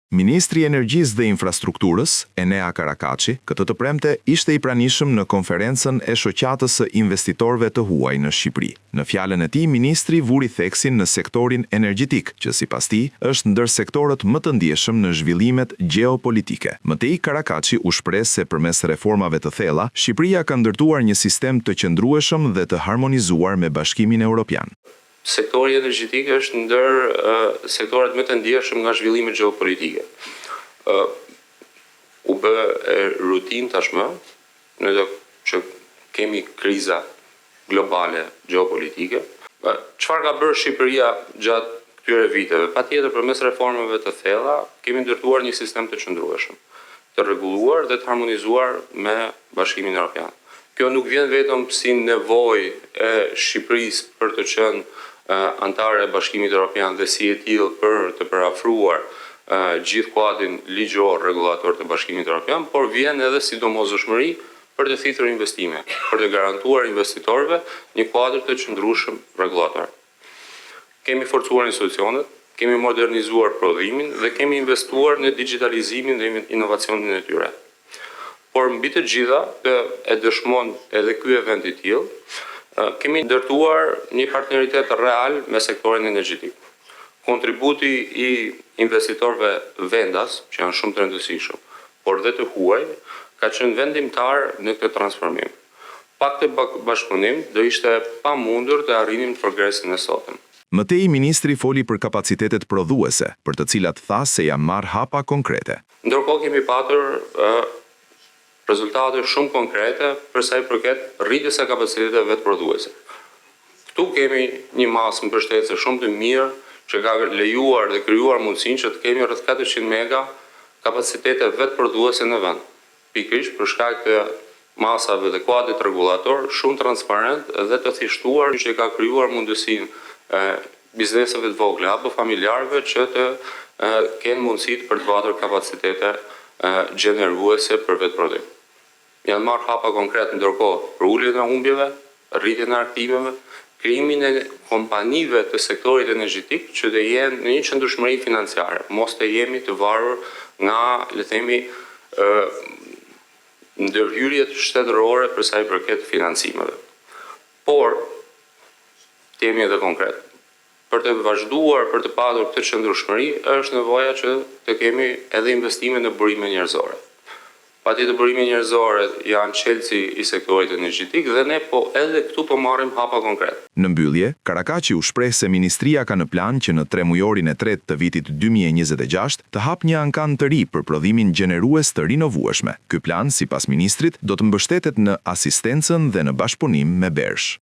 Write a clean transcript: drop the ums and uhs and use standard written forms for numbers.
Ministri i Energjisë dhe Infrastrukturës, Enea Karakaçi, këtë të premte ishte i pranishëm në konferencën e shoqatës së investitorëve të huaj në Shqipëri. Në fjalën e tij, ministri vuri theksin në sektorin energjetik, që sipas tij është ndër sektorët më të ndjeshëm në zhvillimet gjeopolitike. Mëtej, Karakaçi u shpreh se përmes reformave të thella, Shqipëria ka ndërtuar një sistem të qëndrueshëm dhe të harmonizuar me Bashkimin Evropian. Sektori energjetik është ndër sektorat më të ndjeshëm nga zhvillimet gjeopolitike. U bë rutinë tashmë, në që kemi kriza globale gjeopolitike. Çfarë ka bërë Shqipëria gjatë këtyre viteve? Patjetër përmes reformave të thella kemi ndërtuar një sistem të qëndrueshëm, të rregulluar dhe të harmonizuar me Bashkimin Evropian. Kjo nuk vjen vetëm si nevojë e Shqipërisë për të qenë antare e Bashkimit Evropian dhe si e tillë për të përafruar gjithë kuadrin ligjor rregullator të Bashkimit Evropian, por vjen edhe si domosdoshmëri për të thithur investime, për të garantuar investitorëve një kuadër të qëndrueshëm rregullator. Kemi forcuar institucionet, kemi modernizuar prodhimin dhe kemi investuar në digitalizimin dhe inovacionin e tyre. Por mbi të gjitha, e dëshmon edhe ky event i tillë, kemi ndërtuar një partneritet real me sektorin energjetik. Kontributi i investitorëve vendas, që janë shumë të rëndësishëm, por dhe të huaj, ka qenë vendimtar në këtë transformim. Pa këtë bashkëpunim, do ishte pamundur të arrinim progresin e sotëm. Mëtej, ministri foli për kapacitetet prodhuese, për të cilat tha se janë marrë hapa konkrete. Ndërkohë kemi patur rezultate shumë konkrete për sa i përket rritjes së kapaciteteve vetë prodhuese. Ktu kemi një masë mbështetëse shumë të mirë që ka lejuar dhe krijuar mundësinë që të kemi rreth 400 mega kapacitete vetë prodhuese në vend. Pikërisht për shkak të masave dhe kuadrit rregullator shumë transparent dhe të thjeshtuar që ka krijuar mundësinë bizneseve të vogla apo familjarëve që të kenë mundësi për të patur kapacitete gjeneruese për vetë prodhim. Janë marrë hapa konkret ndërkohë për uljen e humbjeve, rritjen e aktiveve, krijimin e kompanive të sektorit energjetik që të jenë në një qëndrueshmëri financiare, mos të jemi të varur nga, le të themi, ndërhyrjet shtetërore për sa i përket financimeve. Por, të jemi edhe konkret. Për të vazhduar, për të patur këtë qëndrueshmëri, është nevoja që të kemi edhe investime në burime njerëzore. Patjetër burime njerëzore janë çelësi i sektorit energjetik dhe ne edhe këtu po marrim hapa konkret. Në mbyllje, Karakaçi u shpreh se ministria ka në plan që në 3 mujorin e tretë të vitit 2026 të hapë një ankan të ri për prodhimin gjenerues të rinovueshme. Ky plan, sipas ministrit, do të mbështetet në asistencën dhe në bashkëpunim me Bersh.